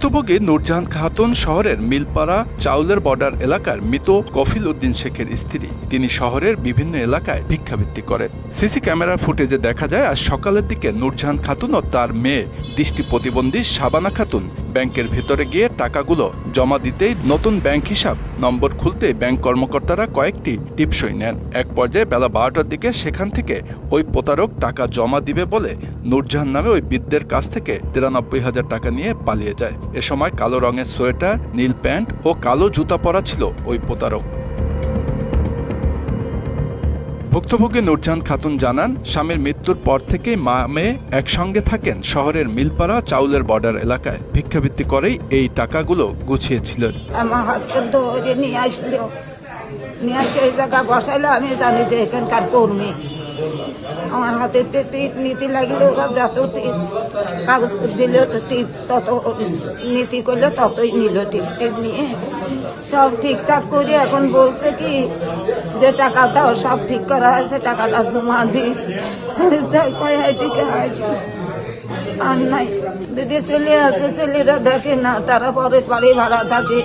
ভুক্তভোগী নূরজাহান খাতুন শহরের মিলপাড়া চাউলের বর্ডার এলাকার মৃত কফিল উদ্দিন শেখের স্ত্রী। তিনি শহরের বিভিন্ন এলাকায় ভিক্ষাবৃত্তি করেন। সিসি ক্যামেরার ফুটেজে দেখা যায় আজ সকালের দিকে নূরজাহান খাতুন ও তার মেয়ে দৃষ্টি প্রতিবন্ধী শাবানা খাতুন ব্যাংকের ভেতরে গিয়ে টাকাগুলো জমা দিতেই নতুন ব্যাংক হিসাব নম্বর খুলতে ব্যাংক কর্মকর্তারা কয়েকটি টিপসই নেন। এক পর্যায়ে বেলা 12টার দিকে সেখান থেকে ওই প্রতারক টাকা জমা দিবে বলে নূরজাহান নামে ওই বৃদ্ধের কাছ থেকে 93,000 টাকা নিয়ে পালিয়ে যায়। এ সময় কালো রঙের সোয়েটার, নীল প্যান্ট ও কালো জুতা পরা ছিল ওই প্রতারক। ভুক্তভোগী নূরজাহান খাতুন জানান, স্বামীর মৃত্যুর পর থেকেই মা মেয়ে একসঙ্গে থাকেন শহরের মিলপাড়া চাউলের বর্ডার এলাকায়। ভিক্ষাবৃত্তি করেই এই টাকাগুলো গুছিয়েছিলেন। আমার হাতে ধরে নিয়ে আসলো, নিয়ে আসে এই জায়গা বসাইলো। আমি জানি যে এখানকার কর্মী। আমার হাতে টিপ নীতি লাগলো, ওরা যত টিপ কাগজ দিল টিপ তত নীতি করলো, ততই নিল। টিপ নিয়ে সব ঠিকঠাক করে এখন বলছে কি যে টাকা দাও, সব ঠিক করা হয়েছে, টাকাটা জমা দিই। এদিকে আসবে আর নাই। দুটি ছেলে আছে, ছেলেরা দেখে না, তারা পরে বাড়ি ভাড়া থাকে।